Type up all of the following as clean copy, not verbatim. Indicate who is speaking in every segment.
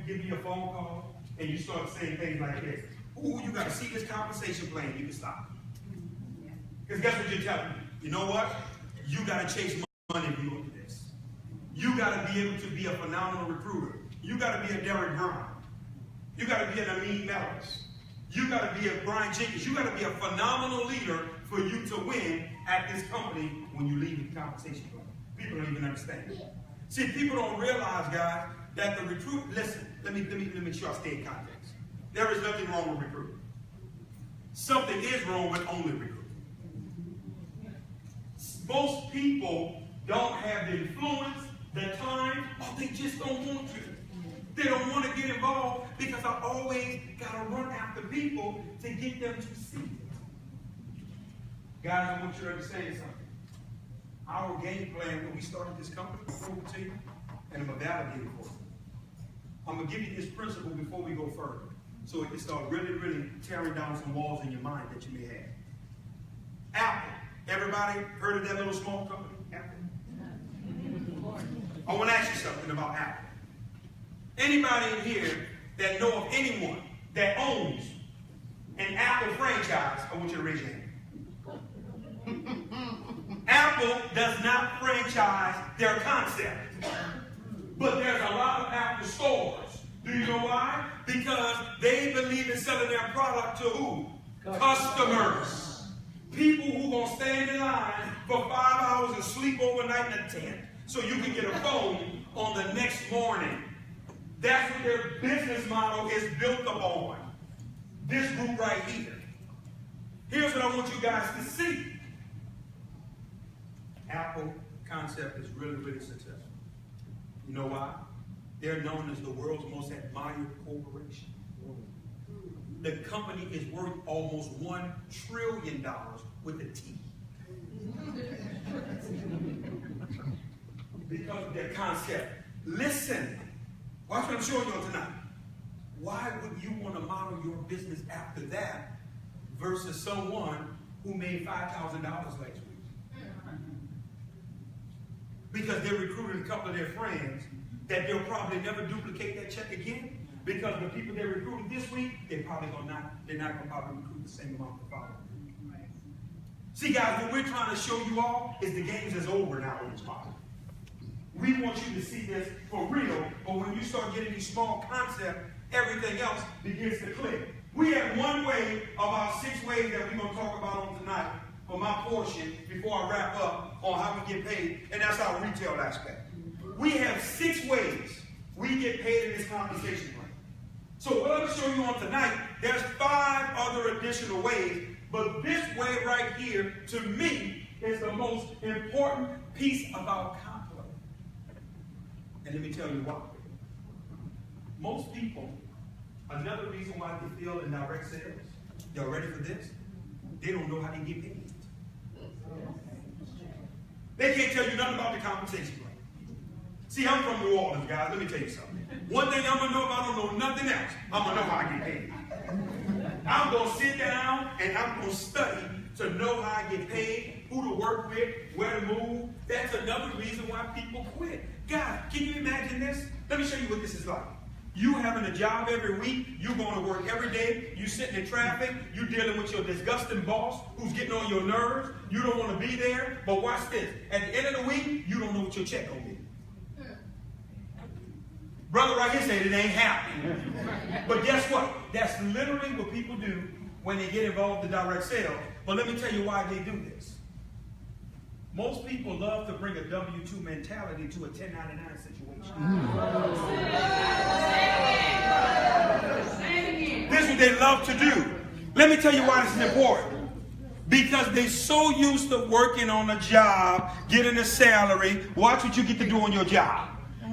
Speaker 1: give me a phone call and you start saying things like this. Ooh, you got to see this compensation plan. You can stop. Because guess what you're telling me? You know what? You got to chase money if you look at this. You got to be able to be a phenomenal recruiter. You got to be a Derek Brown. You got to be an Amin Mellis. You got to be a Brian Jenkins. You got to be a phenomenal leader for you to win at this company when you leave the compensation plan. People don't even understand. See, people don't realize, guys, that the recruit. Listen, let me make sure I stay in context. There is nothing wrong with recruiting. Something is wrong with only recruiting. Most people don't have the influence, the time, or they just don't want to. They don't want to get involved because I always got to run after people to get them to see it. Guys, I want you to understand something. Our game plan when we started this company, before we to you, and I'm going to validate it for you. I'm going to give you this principle before we go further, so it can start really tearing down some walls in your mind that you may have. Apple. Everybody heard of that little small company, Apple? I want to ask you something about Apple. Anybody in here that know of anyone that owns an Apple franchise, I want you to raise your hand. Apple does not franchise their concept. But there's a lot of Apple stores. Do you know why? Because they believe in selling their product to who? Customers. People who going to stand in line for 5 hours and sleep overnight in a tent so you can get a phone on the next morning. That's what their business model is built upon. This group right here. Here's what I want you guys to see. Apple concept is really successful. You know why? They're known as the world's most admired corporation. The company is worth almost $1 trillion with a T. Because of their concept. Listen, watch what I'm showing you tonight. Why would you want to model your business after that versus someone who made $5,000 last week? Because they recruited a couple of their friends that they'll probably never duplicate that check again. Because the people they recruited this week, they're not going to probably recruit the same amount the following week. Right. See, guys, what we're trying to show you all is the games is over now in this model. We want you to see this for real, but when you start getting these small concepts, everything else begins to click. We have one way of our 6 ways that we're going to talk about on tonight for my portion before I wrap up on how we get paid, and that's our retail aspect. We have 6 ways we get paid in this compensation plan. So what I'm going to show you on tonight, there's 5 other additional ways, but this way right here, to me, is the most important piece of our comp plan. And let me tell you why. Most people, another reason why they fail in direct sales, y'all ready for this? They don't know how to get paid. They can't tell you nothing about the compensation plan. See, I'm from New Orleans, guys. Let me tell you something. One thing I'm going to know if I don't know nothing else, I'm going to know how I get paid. I'm going to sit down and I'm going to study to know how I get paid, who to work with, where to move. That's another reason why people quit. God, can you imagine this? Let me show you what this is like. You having a job every week, you going to work every day, you sitting in traffic, you dealing with your disgusting boss who's getting on your nerves, you don't want to be there, but watch this. At the end of the week, you don't know what your check going to be. Brother right here said it ain't happening. But guess what? That's literally what people do when they get involved in direct sales. But let me tell you why they do this. Most people love to bring a W-2 mentality to a 1099 situation. This is what they love to do. Let me tell you why this is important. Because they're so used to working on a job, getting a salary. Watch what you get to do on your job.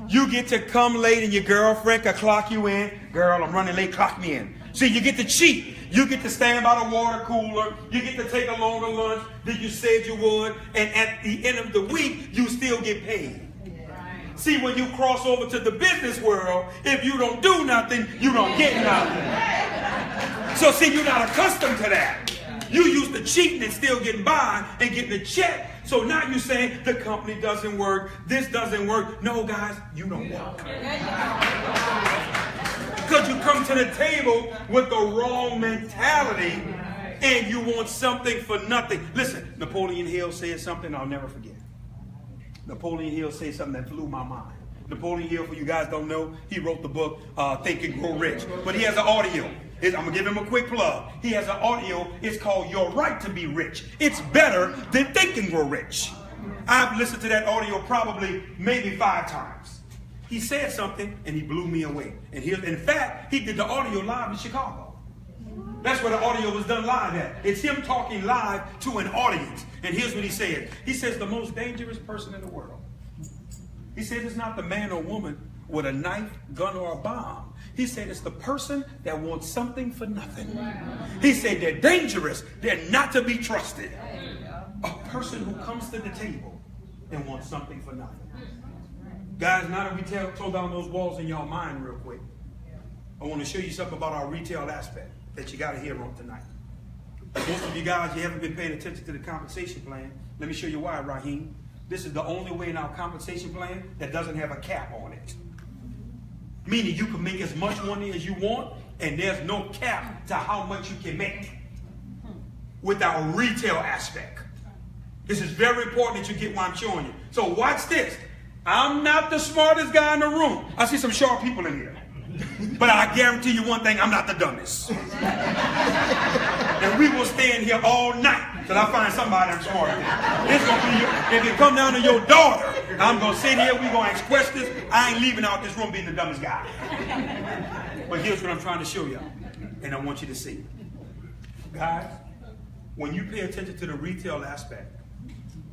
Speaker 1: You get to come late and your girlfriend can clock you in. Girl, I'm running late, clock me in. See, you get to cheat. You get to stand by the water cooler. You get to take a longer lunch than you said you would. And at the end of the week, you still get paid. Right. See, when you cross over to the business world, if you don't do nothing, you don't get nothing. So see, you're not accustomed to that. You used to cheating and still getting by and getting a check. So now you're saying the company doesn't work, this doesn't work. No, guys, you don't work. Because you come to the table with the wrong mentality and you want something for nothing. Listen, Napoleon Hill said something I'll never forget. Napoleon Hill said something that blew my mind. Napoleon Hill, for you guys don't know, he wrote the book Think and Grow Rich. But he has an audio. I'm going to give him a quick plug. He has an audio. It's called Your Right to Be Rich. It's better than Think and Grow Rich. I've listened to that audio probably maybe 5 times. He said something and he blew me away. And in fact, he did the audio live in Chicago. That's where the audio was done live at. It's him talking live to an audience. And here's what he said. He says the most dangerous person in the world. He said it's not the man or woman with a knife, gun, or a bomb. He said it's the person that wants something for nothing. He said they're dangerous. They're not to be trusted. A person who comes to the table and wants something for nothing. Guys, now that we tore down those walls in your mind real quick, I want to show you something about our retail aspect that you got to hear on tonight. Most of you guys, you haven't been paying attention to the compensation plan. Let me show you why, Raheem. This is the only way in our compensation plan that doesn't have a cap on it. Meaning you can make as much money as you want, and there's no cap to how much you can make with our retail aspect. This is very important that you get what I'm showing you. So watch this. I'm not the smartest guy in the room. I see some sharp people in here. But I guarantee you one thing, I'm not the dumbest. And we will stand here all night till I find somebody I'm smarter than. This gonna be if it come down to your daughter, I'm gonna sit here, we're gonna ask questions. I ain't leaving out this room being the dumbest guy. But here's what I'm trying to show y'all, and I want you to see. Guys, when you pay attention to the retail aspect,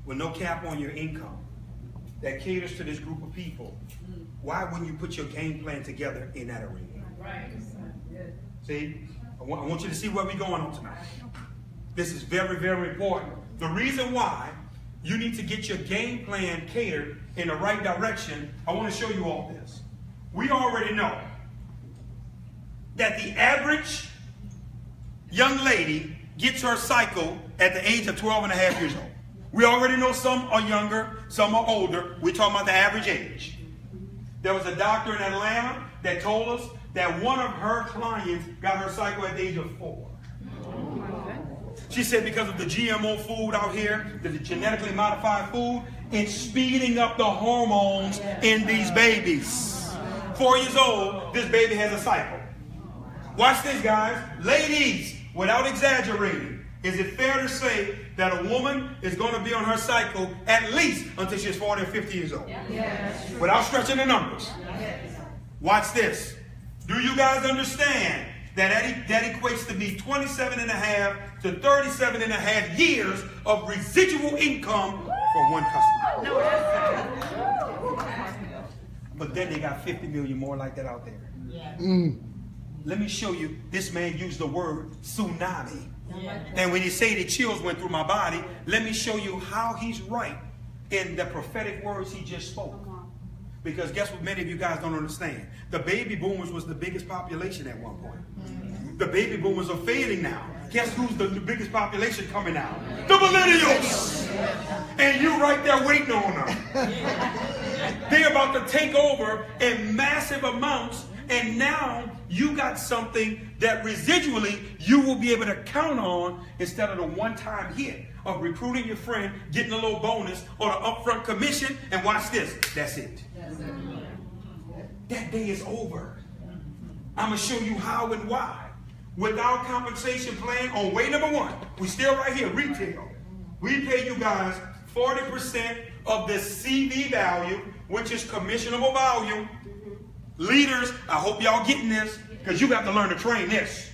Speaker 1: with no cap on your income, that caters to this group of people, why wouldn't you put your game plan together in that arena? Right. See, I want you to see where we're going on tonight. This is very, very important. The reason why you need to get your game plan catered in the right direction, I want to show you all this. We already know that the average young lady gets her cycle at the age of 12 and a half years old. We already know some are younger, some are older. We're talking about the average age. There was a doctor in Atlanta that told us that one of her clients got her cycle at the age of 4. She said because of the GMO food out here, the genetically modified food, it's speeding up the hormones in these babies. 4 years old, this baby has a cycle. Watch this, guys. Ladies, without exaggerating, is it fair to say that a woman is going to be on her cycle at least until she's 40 or 50 years old? Yes. Without stretching the numbers. Yes. Watch this. Do you guys understand that equates to be 27 and a half to 37 and a half years of residual income from one customer? But then they got 50 million more like that out there. Yeah. Let me show you. This man used the word tsunami. And when he said the chills went through my body, let me show you how he's right in the prophetic words he just spoke. Because guess what many of you guys don't understand? The baby boomers was the biggest population at one point. The baby boomers are fading now. Guess who's the biggest population coming out? The millennials! And you right there waiting on them. They're about to take over in massive amounts, and now you got something that residually you will be able to count on instead of the one-time hit of recruiting your friend, getting a little bonus or an upfront commission, and watch this. That's it. That day is over. I'm going to show you how and why. With our compensation plan on way number 1, we still right here, retail. We pay you guys 40% of the CV value, which is commissionable volume. Leaders, I hope y'all getting this, because you got to learn to train this.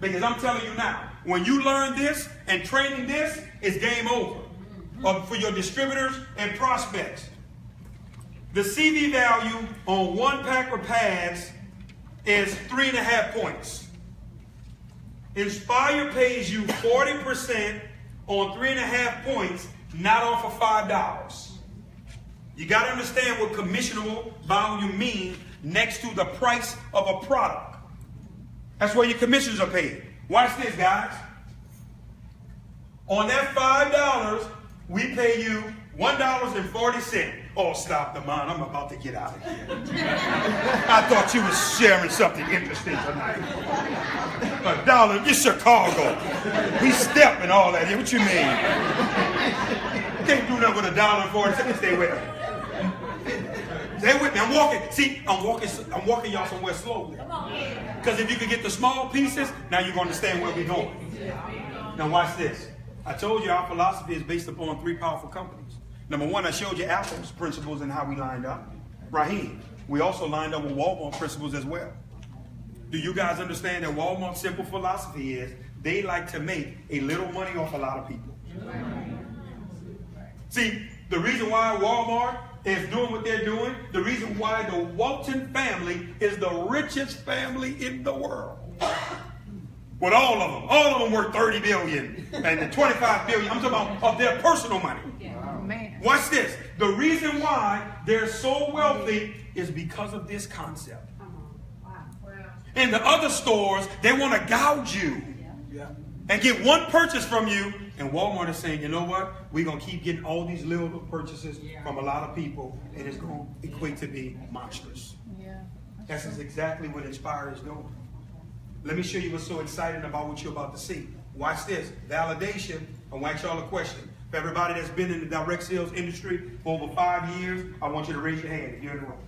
Speaker 1: Because I'm telling you now, when you learn this and training this, it's game over for your distributors and prospects. The CV value on 1 pack of pads is 3.5 points. Inspire pays you 40% on 3.5 points, not off of $5. You got to understand what commissionable volume means next to the price of a product. That's where your commissions are paid. Watch this, guys. On that $5, we pay you $1.40. Oh, stop the mind. I'm about to get out of here. I thought you was sharing something interesting tonight. $1, it's Chicago. We step and all that. What you mean? Can't do nothing with $1.40. Stay with me. Stay with me. I'm walking. See, I'm walking y'all somewhere slowly. Because if you can get the small pieces, now you're going to understand where we're going. Now watch this. I told you our philosophy is based upon 3 powerful companies. Number 1, I showed you Apple's principles and how we lined up. Raheem, we also lined up with Walmart principles as well. Do you guys understand that Walmart's simple philosophy is they like to make a little money off a lot of people? See, the reason why Walmart is doing what they're doing, the reason why the Walton family is the richest family in the world. With all of them worth $30 billion and $25 billion. I'm talking about of their personal money. Watch this. The reason why they're so wealthy is because of this concept. In the other stores, they want to gouge you and get one purchase from you. And Walmart is saying, you know what? We're going to keep getting all these little purchases from a lot of people, and it's going to equate to be monstrous. That's exactly what Inspire is doing. Let me show you what's so exciting about what you're about to see. Watch this. Validation. I want to ask y'all a question. For everybody that's been in the direct sales industry for over 5 years, I want you to raise your hand if you're in the room.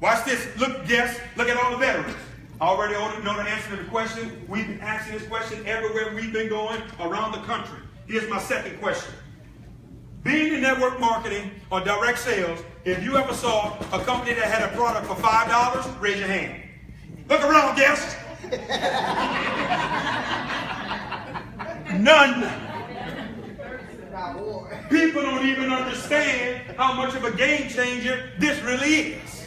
Speaker 1: Watch this. Look, guess. Look at all the veterans. I already know the answer to the question. We've been asking this question everywhere we've been going around the country. Here's my second question. Being in network marketing or direct sales, if you ever saw a company that had a product for $5, raise your hand. Look around, guess. None. People don't even understand how much of a game changer this really is.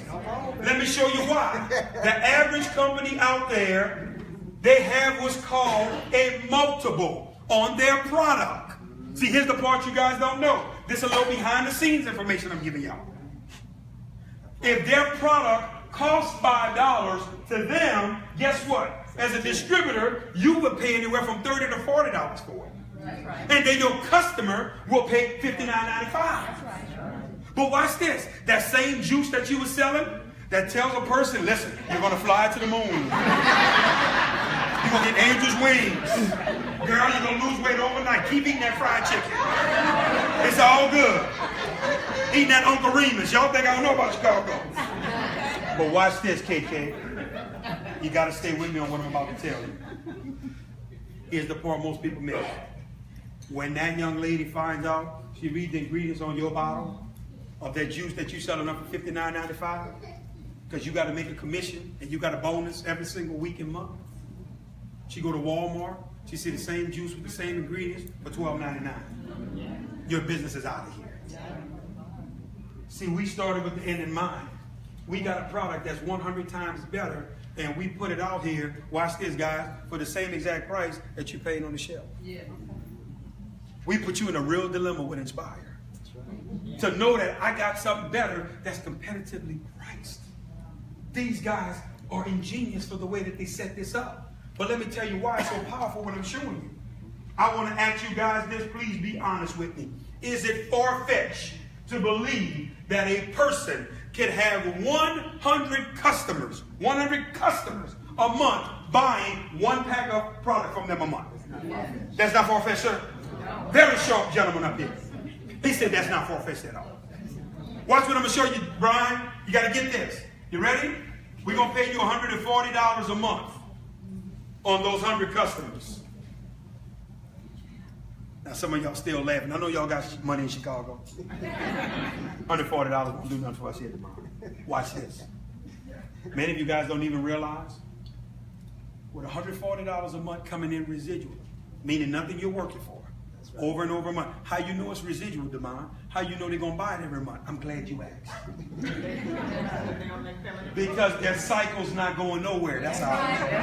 Speaker 1: Let me show you why. The average company out there, they have what's called a multiple on their product. See, here's the part you guys don't know. This is a little behind the scenes information I'm giving y'all. If their product costs $5 to them, guess what? As a distributor, you would pay anywhere from $30 to $40 for it. Right. And then your customer will pay $59.95. Right. But watch this. That same juice that you were selling, that tells a person, listen, you're going to fly to the moon. You're going to get angel's wings. Girl, you're going to lose weight overnight. Keep eating that fried chicken. It's all good. Eating that Uncle Remus. Y'all think I don't know about Chicago. But watch this, KK. You got to stay with me on what I'm about to tell you. Here's the part most people miss. When that young lady finds out, she reads the ingredients on your bottle of that juice that you're selling up for $59.95, because you got to make a commission and you got a bonus every single week and month. She go to Walmart, she see the same juice with the same ingredients for $12.99. Your business is out of here. See, we started with the end in mind. We got a product that's 100 times better, and we put it out here, watch this guys, for the same exact price that you paid on the shelf. Yeah. We put you in a real dilemma with Inspire. Right. To know that I got something better that's competitively priced. These guys are ingenious for the way that they set this up. But let me tell you why it's so powerful what I'm showing you. I want to ask you guys this, please be honest with me. Is it far-fetched to believe that a person can have 100 customers a month buying one pack of product from them a month? That's not far-fetched, sir? Very sharp gentleman up here. He said that's not far-fetched at all. Watch what I'm going to show you, Brian. You got to get this. You ready? We're going to pay you $140 a month on those 100 customers. Now, some of y'all still laughing. I know y'all got money in Chicago. $140 won't do nothing for us here tomorrow. Watch this. Many of you guys don't even realize with $140 a month coming in residual, meaning nothing you're working for, right, over and over a month. How you know it's residual demand? How you know they're going to buy it every month? I'm glad you asked. Because their cycle's not going nowhere. That's how I know.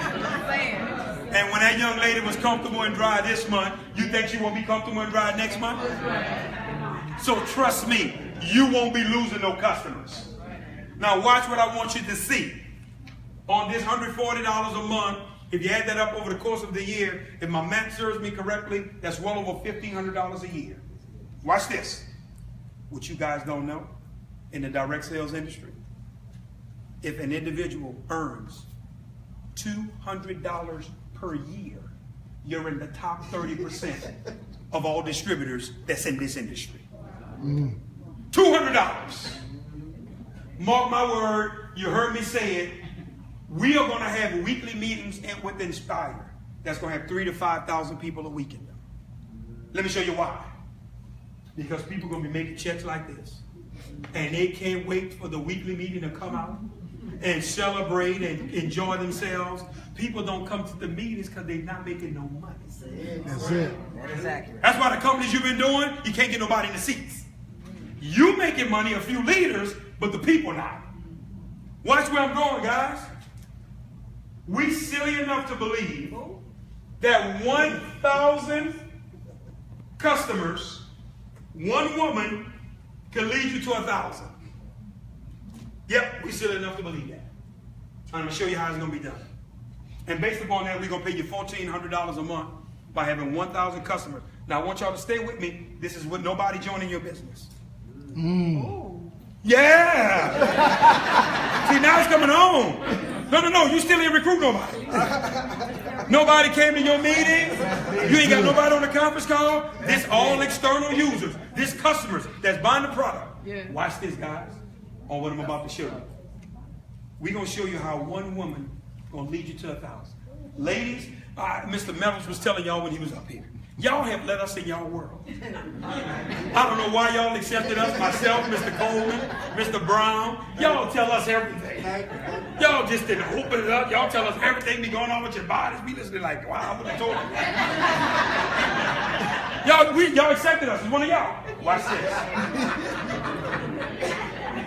Speaker 1: And when that young lady was comfortable and dry this month, you think she won't be comfortable and dry next month? So trust me, you won't be losing no customers. Now watch what I want you to see. On this $140 a month, if you add that up over the course of the year, if my math serves me correctly, that's well over $1,500 a year. Watch this. What you guys don't know, in the direct sales industry, if an individual earns $200 per year, you're in the top 30% of all distributors that's in this industry. $200. Mark my word, you heard me say it. We are going to have weekly meetings with Inspire that's going to have 3,000 to 5,000 people a week in them. Let me show you why. Because people are going to be making checks like this. And they can't wait for the weekly meeting to come out and celebrate and enjoy themselves. People don't come to the meetings because they're not making no money.
Speaker 2: That's it.
Speaker 3: Exactly.
Speaker 1: That's why the companies you've been doing, you can't get nobody in the seats. You making money, a few leaders, but the people not. Watch where I'm going, guys. We silly enough to believe that 1,000 customers, one woman, can lead you to 1,000. Yep, we silly enough to believe that. I'm going to show you how it's going to be done. And based upon that, we're going to pay you $1,400 a month by having 1,000 customers. Now, I want y'all to stay with me. This is with nobody joining your business. Yeah! See, now it's coming on. No, you still ain't recruit nobody. Nobody came to your meeting. You ain't got nobody on the conference call. This all external users. This customers that's buying the product. Watch this, guys, on what I'm about to show you. We're going to show you how one woman going to lead you to 1,000. Ladies, Mr. Mellons was telling y'all when he was up here. Y'all have let us in y'all world. I don't know why y'all accepted us, myself, Mr. Coleman, Mr. Brown. Y'all tell us everything. Y'all just didn't open it up. Y'all tell us everything be going on with your bodies. We listening like, wow, what I told you. Y'all accepted us. It's one of y'all. Watch this.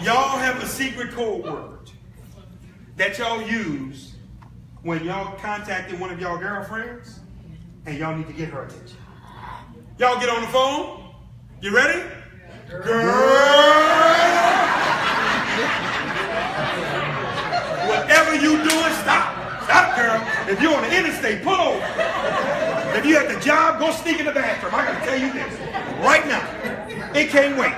Speaker 1: Y'all have a secret code word that y'all use when y'all contacted one of y'all girlfriends and y'all need to get her attention. Y'all get on the phone. You ready? Girl. Whatever you doing, stop. Stop, girl. If you're on the interstate, pull over. If you at the job, go sneak in the bathroom. I got to tell you this right now. It can't wait.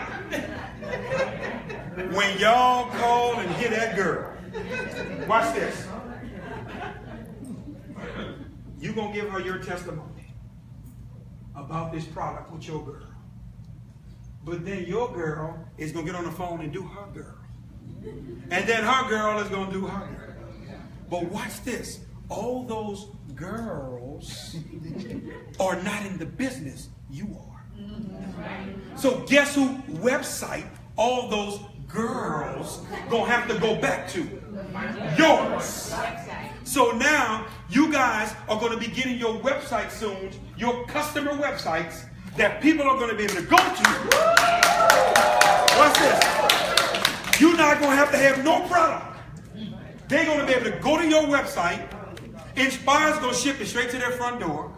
Speaker 1: When y'all call and hear that girl, watch this. You're going to give her your testimony about this product with your girl. But then your girl is going to get on the phone and do her girl. And then her girl is going to do her girl. But watch this. All those girls are not in the business. You are. So guess who website all those girls going to have to go back to? Yours. So now you guys are going to be getting your website soon, your customer websites that people are going to be able to go to. Watch this. You're not going to have no product. They're going to be able to go to your website. Inspire's going to ship it straight to their front door.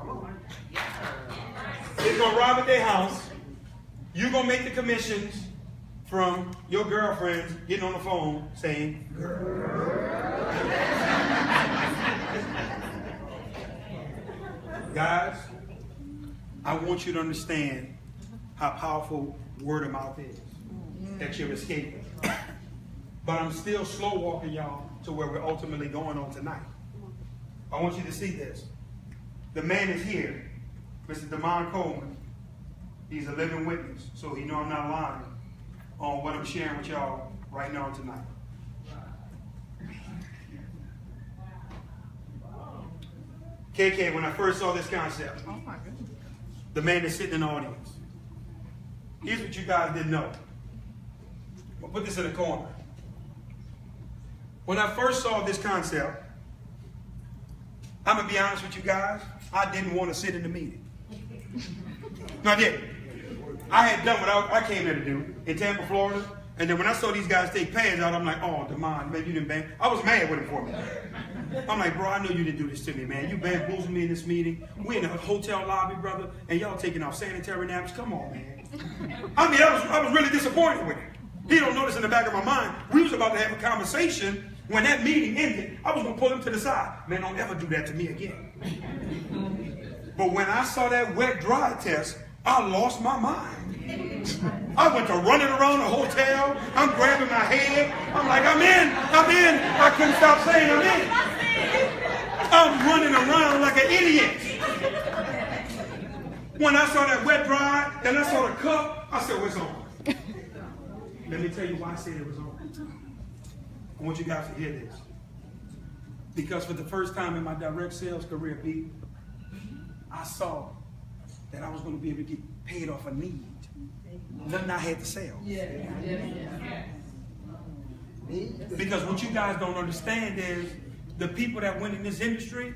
Speaker 1: It's going to arrive at their house. You're going to make the commissions from your girlfriends getting on the phone saying, girl. Guys, I want you to understand how powerful word of mouth is that you're escaping. But I'm still slow walking y'all to where we're ultimately going on tonight. I want you to see this. The man is here, Mr. Damon Coleman. He's a living witness, so he know I'm not lying on what I'm sharing with y'all right now tonight. KK, when I first saw this concept, the man that's sitting in the audience, here's what you guys didn't know. I'll put this in the corner. When I first saw this concept, I'm going to be honest with you guys, I didn't want to sit in the meeting. No, I didn't. I had done what I came here to do in Tampa, Florida. And then when I saw these guys take pads out, I'm like, oh, Damon, man, you didn't bang. I was mad with him for me. I'm like, bro, I know you didn't do this to me, man. You bamboozled me in this meeting. We in a hotel lobby, brother, and y'all taking off sanitary napkins. Come on, man. I mean, I was really disappointed with him. He don't know this in the back of my mind. We was about to have a conversation. When that meeting ended, I was going to pull him to the side. Man, don't ever do that to me again. But when I saw that wet dry test, I lost my mind. I went to running around the hotel. I'm grabbing my head. I'm like, I'm in. I couldn't stop saying I'm in. I'm running around like an idiot. When I saw that wet dry, then I saw the cup, I said, what's on? Let me tell you why I said it was on. I want you guys to hear this. Because for the first time in my direct sales career, B, I saw that I was going to be able to get paid off a need. Nothing I had to sell. Because what you guys don't understand is the people that win in this industry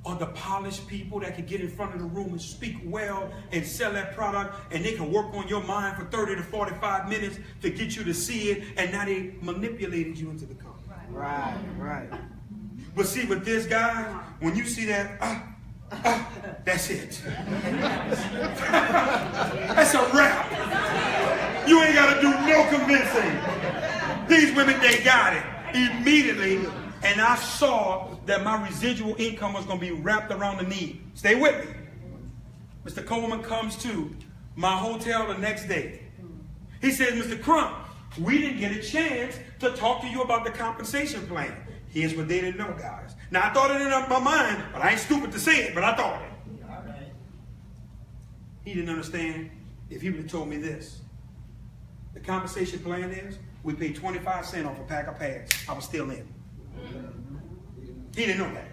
Speaker 1: are the polished people that can get in front of the room and speak well and sell that product, and they can work on your mind for 30 to 45 minutes to get you to see it, and now they manipulated you into the company.
Speaker 2: Right.
Speaker 1: But see, with this guy, when you see that, that's it. That's a wrap. You ain't got to do no convincing. These women, they got it immediately. And I saw that my residual income was going to be wrapped around the need. Stay with me. Mr. Coleman comes to my hotel the next day. He says, Mr. Crump, we didn't get a chance to talk to you about the compensation plan. Here's what they didn't know, guys. Now, I thought it in my mind, but I ain't stupid to say it, but I thought it. He didn't understand if he would have told me this. The compensation plan is, we pay 25 cents off a pack of pads. I was still in. He didn't know that.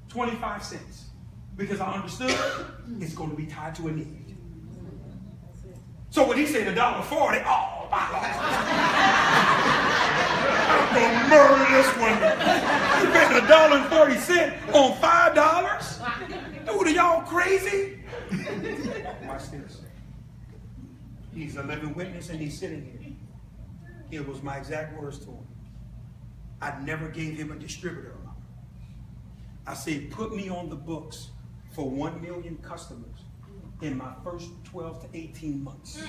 Speaker 1: 25 cents. Because I understood it's going to be tied to a need. So when he said $1.40, oh my Lord. I'm going to murder this one. You paying $1.40 on $5? What are y'all crazy? Watch this. He's a living witness and he's sitting here. It was my exact words to him. I never gave him a distributor amount. I said, put me on the books for 1 million customers in my first 12 to 18 months.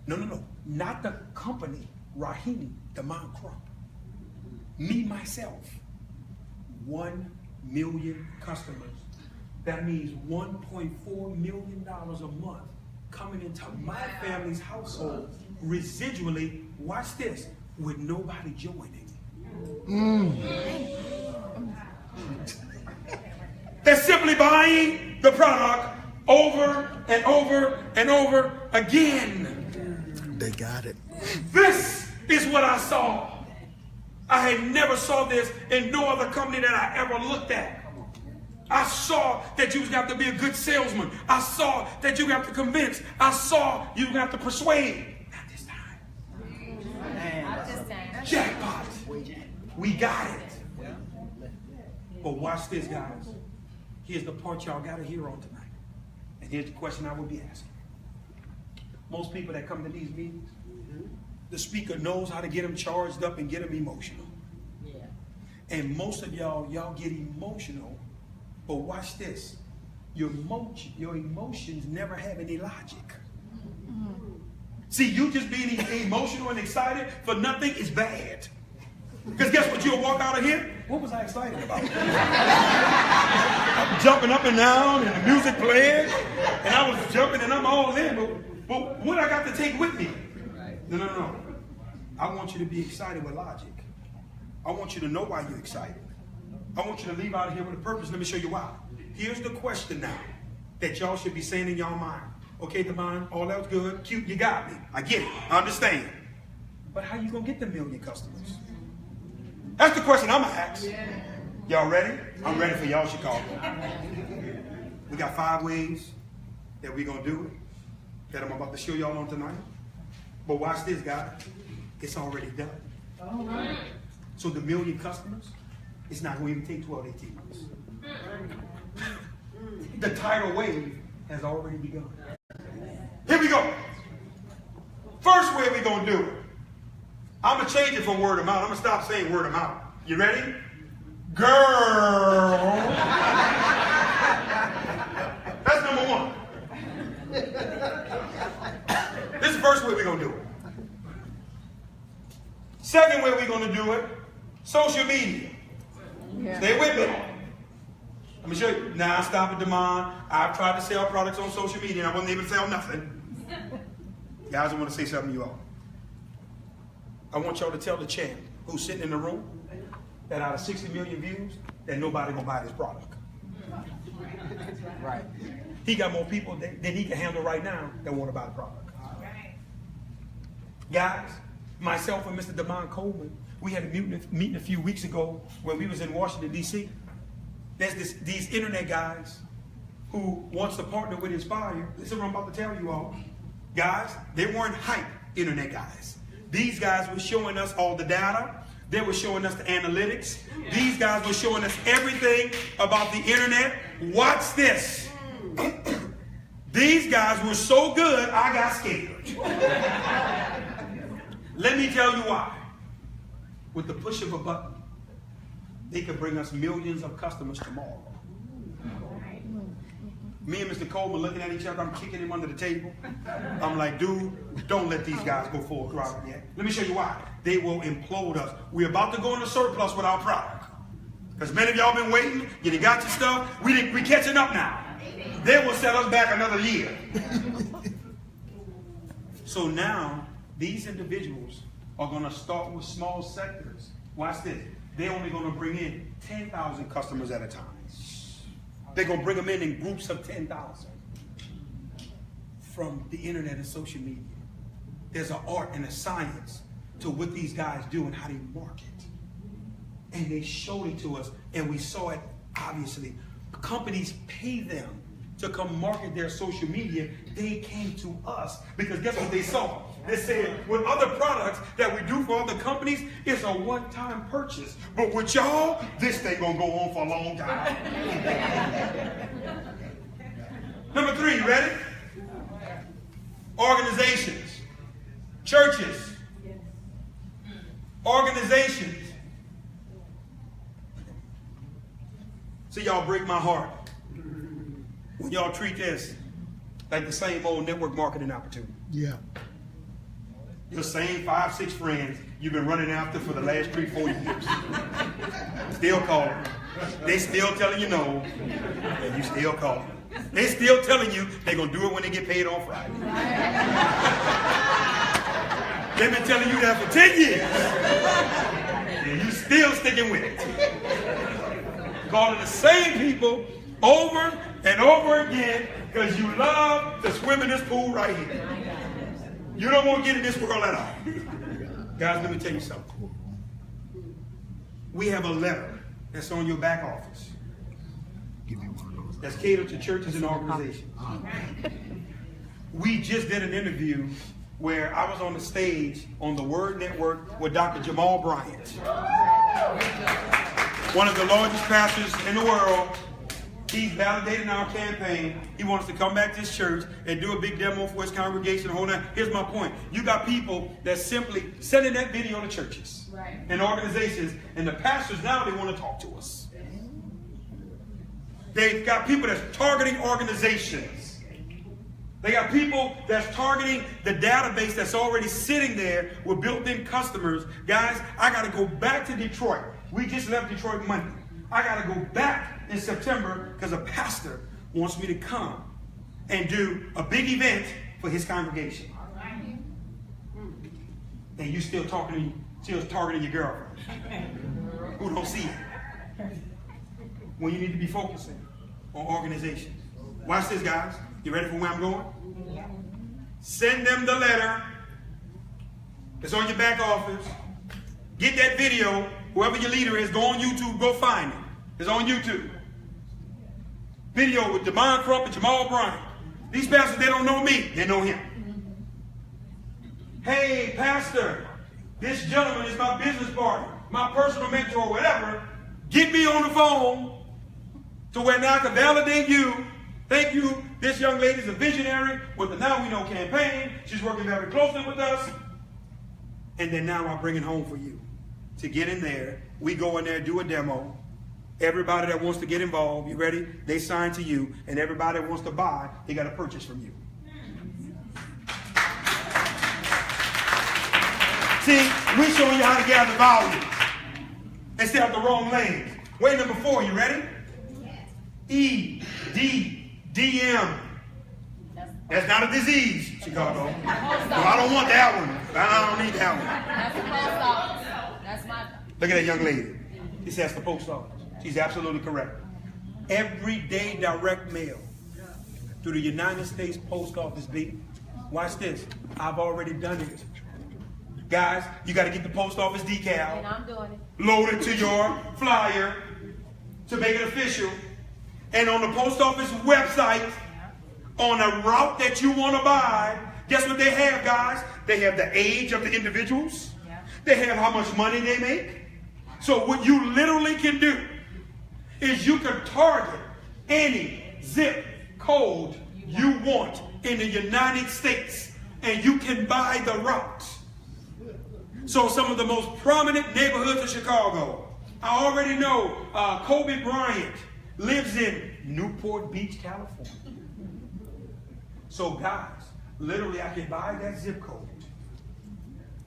Speaker 1: No. Not the company, Raheem, Demond Crump. Me, myself. 1 million customers. That means $1.4 million a month coming into my family's household residually, watch this, with nobody joining. They're simply buying the product over and over and over again.
Speaker 2: They got it.
Speaker 1: This is what I saw. I had never saw this in no other company that I ever looked at. I saw that you have to be a good salesman. I saw that you have to convince. I saw you have to persuade. Not this time. Jackpot. We got it. But watch this, guys. Here's the part y'all got to hear on tonight. And here's the question I will be asking. Most people that come to these meetings, the speaker knows how to get them charged up and get them emotional. And most of y'all get emotional. But watch this. Your emotions never have any logic. See, you just being emotional and excited for nothing is bad. Because guess what? You'll walk out of here. What was I excited about? I'm jumping up and down and the music playing. And I was jumping and I'm all in. But what I got to take with me? No. I want you to be excited with logic. I want you to know why you're excited. I want you to leave out of here with a purpose. Let me show you why. Here's the question now that y'all should be saying in y'all mind. Okay, Demond, all that's good. Cute, you got me. I get it. I understand. But how you going to get the 1 million customers? That's the question I'm going to ask. Y'all ready? I'm ready for y'all, Chicago. We got 5 ways that we're going to do it that I'm about to show y'all on tonight. But watch this, guys. It's already done. All right. So the 1 million customers, it's not going to even take 12, 18 months. The tidal wave has already begun. Here we go. First way we're going to do it. I'm going to change it from word of mouth. I'm going to stop saying word of mouth. You ready? Girl. That's number 1. This is the first way we're going to do it. Second way we're going to do it, social media. Stay with me. Let me show you. Now I stop at Demond. I've tried to sell products on social media and I wasn't able to sell nothing. Guys, I want to say something to you all. I want y'all to tell the champ who's sitting in the room that out of 60 million views, that nobody gonna buy this product.
Speaker 2: Right.
Speaker 1: He got more people than he can handle right now that want to buy the product. Guys, myself and Mr. Demond Coleman, we had a meeting a few weeks ago when we was in Washington, D.C. There's these internet guys who wants to partner with Inspire. This is what I'm about to tell you all. Guys, they weren't hype internet guys. These guys were showing us all the data. They were showing us the analytics. These guys were showing us everything about the internet. Watch this. These guys were so good, I got scared. Let me tell you why. With the push of a button, they could bring us millions of customers tomorrow. Me and Mr. Coleman looking at each other, I'm kicking him under the table. I'm like, dude, don't let these guys go full throttle yet. Let me show you why. They will implode us. We're about to go into surplus with our product. Because many of y'all been waiting, you got your stuff. We catching up now. They will set us back another year. So now, these individuals are going to start with small sectors. Watch this. They're only going to bring in 10,000 customers at a time. They're going to bring them in groups of 10,000 from the internet and social media. There's an art and a science to what these guys do and how they market. And they showed it to us, and we saw it, obviously. Companies pay them to come market their social media. They came to us because guess what they saw? They said, with other products that we do for other companies, it's a one-time purchase. But with y'all, this thing gonna go on for a long time. Number 3, you ready? Organizations. Churches. Organizations. See, y'all break my heart when y'all treat this like the same old network marketing opportunity.
Speaker 2: Yeah.
Speaker 1: The same 5, 6 friends you've been running after for the last 3, 4 years. Still calling. They still telling you no, and you still calling. They still telling you they're going to do it when they get paid on Friday. They've been telling you that for 10 years. And you still sticking with it. Calling the same people over and over again because you love to swim in this pool right here. You don't want to get in this world at all. Guys, let me tell you something. We have a letter that's on your back office that's catered to churches and organizations. We just did an interview where I was on the stage on the Word Network with Dr. Jamal Bryant, one of the largest pastors in the world. He's validating our campaign. He wants to come back to his church and do a big demo for his congregation. Hold on. Here's my point. You got people that simply sending that video to churches and organizations, and the pastors now, they want to talk to us. They've got people that's targeting organizations. They got people that's targeting the database that's already sitting there with built-in customers. Guys, I got to go back to Detroit. We just left Detroit Monday. I got to go back in September because a pastor wants me to come and do a big event for his congregation. And you still targeting your girlfriend who don't see it when you need to be focusing on organizations. Watch this, guys. You ready for where I'm going? Send them the letter. It's on your back office. Get that video. Whoever your leader is, go on YouTube, go find it. It's on YouTube. Video with Demond Crump and Jamal Bryant. These pastors, they don't know me. They know him. Hey, pastor, this gentleman is my business partner, my personal mentor, whatever. Get me on the phone to where now I can validate you. Thank you. This young lady is a visionary with the Now We Know campaign. She's working very closely with us. And then now I bring it home for you. To get in there, we go in there, do a demo. Everybody that wants to get involved, you ready? They sign to you. And everybody that wants to buy, they got to purchase from you. See, we're showing you how to gather value and stay out the wrong lanes. Way number 4, you ready? EDDM. That's not a disease, Chicago. No, I don't want that one. I don't need that one.
Speaker 3: That's the post office. That's my.
Speaker 1: Look at that young lady. She says the post office. She's absolutely correct. Everyday direct mail through the United States Post Office, B. Watch this. I've already done it. Guys, you got to get the post office decal.
Speaker 3: And I'm doing it.
Speaker 1: Load it to your flyer to make it official. And on the post office website, on a route that you want to buy, guess what they have, guys? They have the age of the individuals. They have how much money they make. So what you literally can do is you can target any zip code you want in the United States, and you can buy the route. So some of the most prominent neighborhoods of Chicago, I already know Kobe Bryant lives in Newport Beach, California. So guys, literally I can buy that zip code.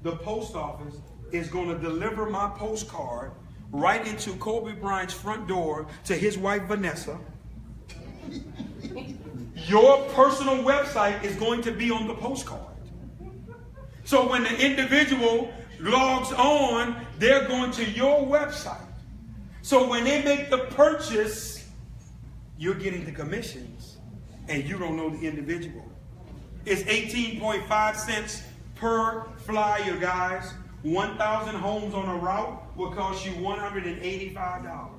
Speaker 1: The post office is going to deliver my postcard right into Kobe Bryant's front door to his wife Vanessa. Your personal website is going to be on the postcard. So when the individual logs on, they're going to your website. So when they make the purchase, you're getting the commissions and you don't know the individual. It's 18.5 cents per flyer, guys. 1,000 homes on a route will cost you $185. Wow.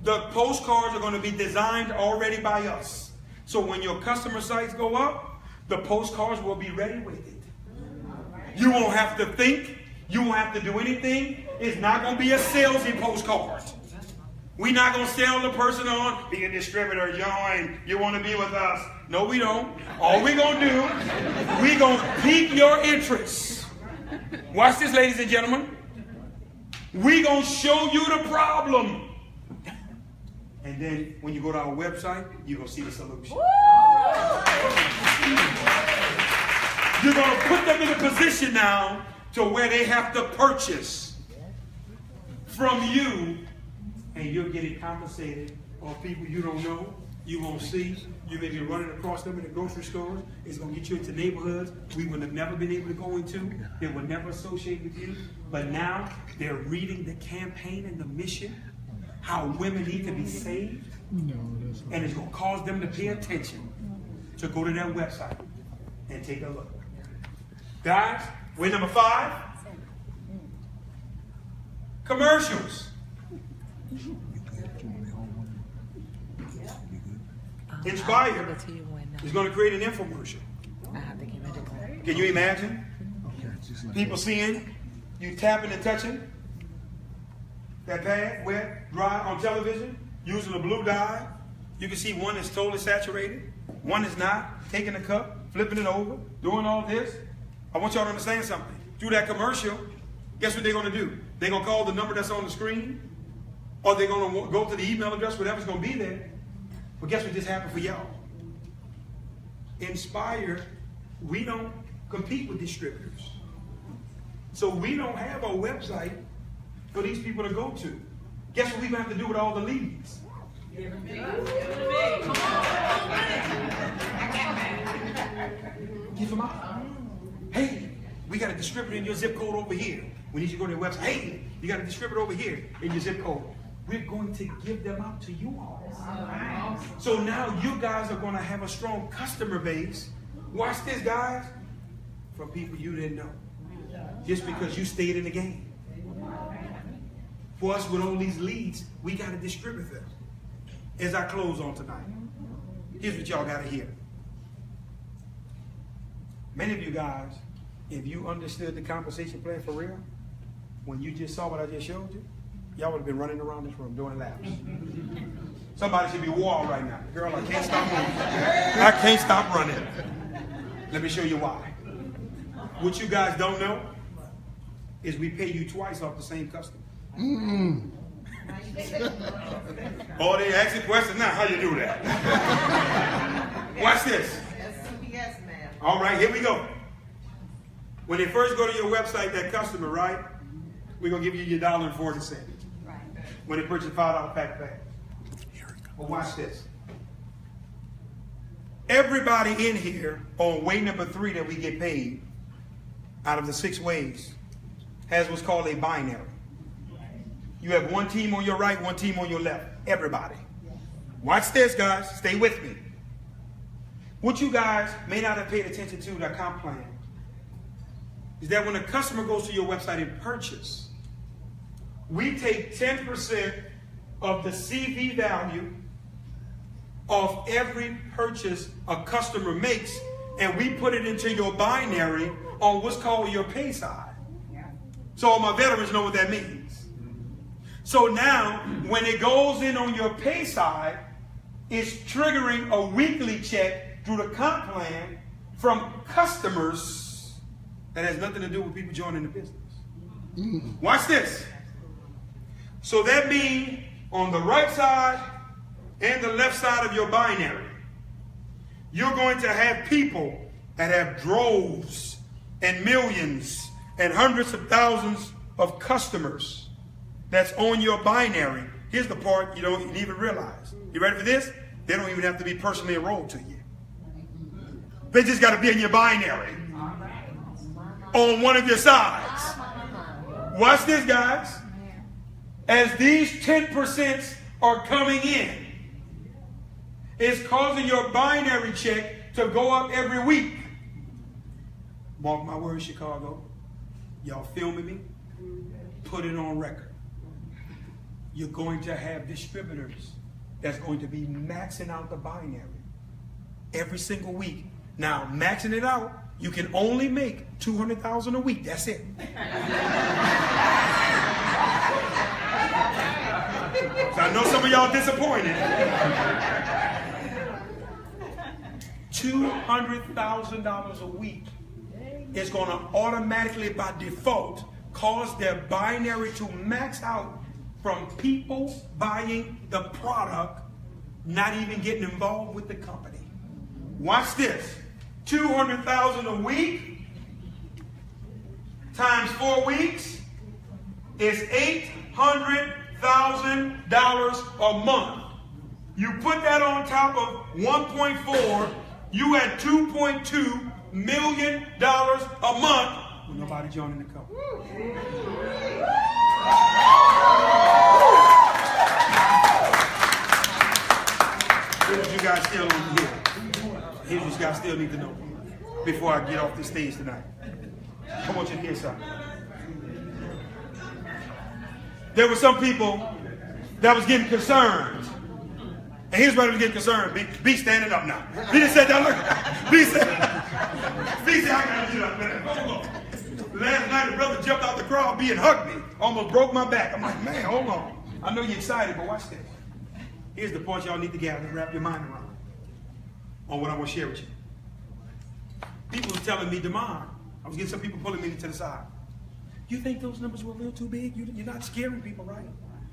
Speaker 1: The postcards are going to be designed already by us. So when your customer sites go up, the postcards will be ready with it. You won't have to think. You won't have to do anything. It's not going to be a salesy postcard. We're not going to sell the person on, be a distributor, join, you want to be with us. No, we don't. All we're going to do, we're going to pique your interest. Watch this, ladies and gentlemen. We're going to show you the problem. And then when you go to our website, you're going to see the solution. You're going to put them in a position now to where they have to purchase from you, and you're getting compensated on people you don't know, you won't see. You may be running across them in the grocery stores. It's going to get you into neighborhoods we would have never been able to go into. They would never associate with you. But now they're reading the campaign and the mission, how women need to be saved. And it's going to cause them to pay attention, to go to their website and take a look. Guys, we're number 5. Commercials. Inspire is going to create an infomercial. Can you imagine people seeing you tapping and touching that pad, wet, dry, on television, using a blue dye? You can see one is totally saturated, one is not, taking a cup, flipping it over, doing all this. I want y'all to understand something. Through that commercial, guess what they're going to do? They're going to call the number that's on the screen, or they're going to go to the email address, whatever's going to be there. But guess what just happened for y'all? Inspire, we don't compete with distributors. So we don't have a website for these people to go to. Guess what we're going to have to do with all the leads? Give them out. Hey, we got a distributor in your zip code over here. We need you to go to their website. Hey, you got a distributor over here in your zip code. We're going to give them out to you all. So now you guys are going to have a strong customer base. Watch this, guys. From people you didn't know. Just because you stayed in the game. For us, with all these leads, we got to distribute them. As I close on tonight, here's what y'all got to hear. Many of you guys, if you understood the compensation plan for real, when you just saw what I just showed you, y'all would have been running around this room doing laps. Somebody should be wall right now. Girl, I can't stop moving. I can't stop running. Let me show you why. What you guys don't know is we pay you twice off the same customer. Oh, they ask a question now. How you do that? Watch this. All right, here we go. When they first go to your website, that customer, right? We're going to give you your $1.40. When they purchase $5 pack. Well, watch this. Everybody in here on way number 3 that we get paid out of the 6 ways has what's called a binary. You have one team on your right, one team on your left. Everybody. Watch this, guys. Stay with me. What you guys may not have paid attention to the comp plan is that when a customer goes to your website and purchase, we take 10% of the CV value of every purchase a customer makes, and we put it into your binary on what's called your pay side. So all my veterans know what that means. So now, when it goes in on your pay side, it's triggering a weekly check through the comp plan from customers that has nothing to do with people joining the business. Watch this. So that means on the right side and the left side of your binary, you're going to have people that have droves and millions and hundreds of thousands of customers that's on your binary. Here's the part you don't even realize. You ready for this? They don't even have to be personally enrolled to you. They just got to be in your binary on one of your sides. Watch this, guys. As these 10% are coming in, it's causing your binary check to go up every week. Mark my words, Chicago. Y'all filming me? Put it on record. You're going to have distributors that's going to be maxing out the binary every single week. Now, maxing it out, you can only make $200,000 a week. That's it. So I know some of y'all disappointed. $200,000 a week is going to automatically, by default, cause their binary to max out from people buying the product, not even getting involved with the company. Watch this. $200,000 a week times 4 weeks is $800,000 a month. You put that on top of 1.4, you at $2.2 million a month with nobody joining the company. Here's what you guys still need to hear. Here's what you guys still need to know before I get off this stage tonight. I want you to hear something. There were some people that was getting concerned. And here's why they was getting concerned. B standing up now. B just said that. Look. B said, I gotta get up, man. Hold on. Last night, a brother jumped out the crowd. B and hugged me. Almost broke my back. I'm like, man, hold on. I know you're excited, but watch this. Here's the point y'all need to gather and wrap your mind around on what I want to share with you. People were telling me, Demond, I was getting some people pulling me to the side. You think those numbers were a little too big? You're not scaring people, right?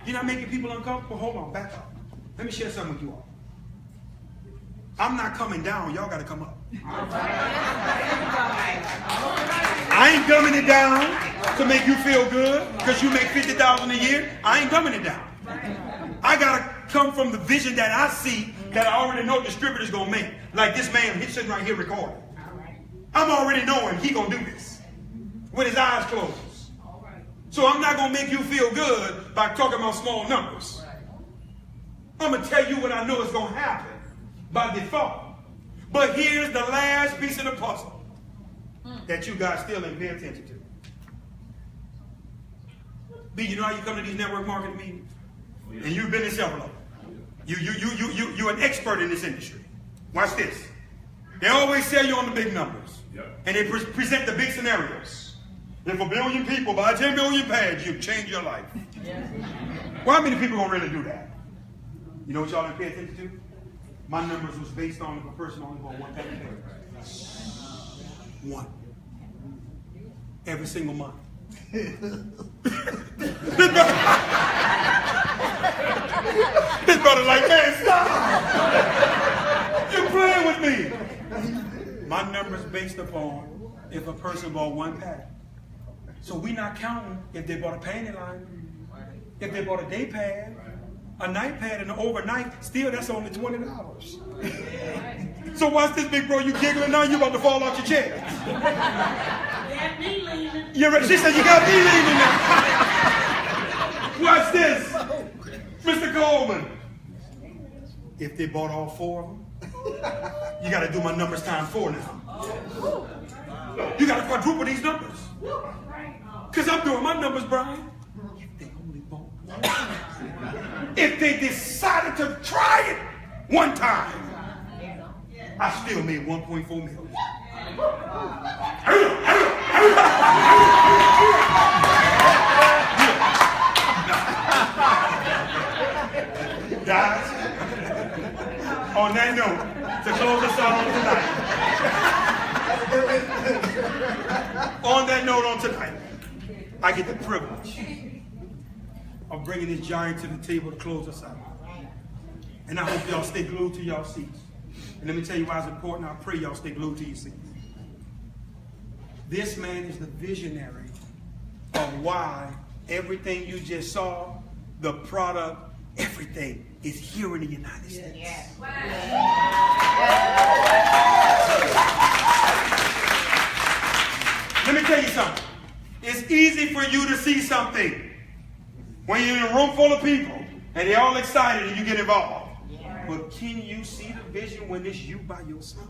Speaker 1: You're not making people uncomfortable? Hold on, back up. Let me share something with you all. I'm not coming down. Y'all got to come up. I ain't dumbing it down to make you feel good because you make $50,000 a year. I ain't dumbing it down. I got to come from the vision that I see that I already know distributors going to make. Like this man, he's sitting right here recording. I'm already knowing he going to do this with his eyes closed. So I'm not going to make you feel good by talking about small numbers. I'm going to tell you what I know is going to happen by default. But here's the last piece of the puzzle that you guys still ain't pay attention to. B, you know how you come to these network marketing meetings? And you've been in several of them. You're an expert in this industry. Watch this. They always sell you on the big numbers. And they present the big scenarios. If 1 billion people buy 10 million pads, you change your life. Well, how many people are going to really do that? You know what y'all didn't pay attention to? My numbers was based on if a person only bought 1 pack of pads. 1. Every single month. His brother like, man, stop! You're playing with me. My numbers based upon if a person bought 1 pack. So we not counting if they bought a panty line, if they bought a day pad, a night pad and an overnight, still that's only $20. So watch this, big bro. You giggling now, you about to fall off your chair.
Speaker 4: Got me leaning.
Speaker 1: You're right. She said you got me leaning now. Watch this. Mr. Coleman. If they bought all 4 of them, you got to do my numbers times 4 now. You got to quadruple these numbers. Because I'm doing my numbers, Brian. If they only bought one. If they decided to try it one time, I still made 1.4 million. Guys, on that note, to close us out on tonight. On that note on tonight, I get the privilege of bringing this giant to the table to close us out. And I hope y'all stay glued to y'all seats. And let me tell you why it's important. I pray y'all stay glued to your seats. This man is the visionary of why everything you just saw, the product, everything is here in the United States.
Speaker 3: Yes.
Speaker 1: Let me tell you something. It's easy for you to see something when you're in a room full of people and they're all excited and you get involved. But can you see the vision when it's you by yourself?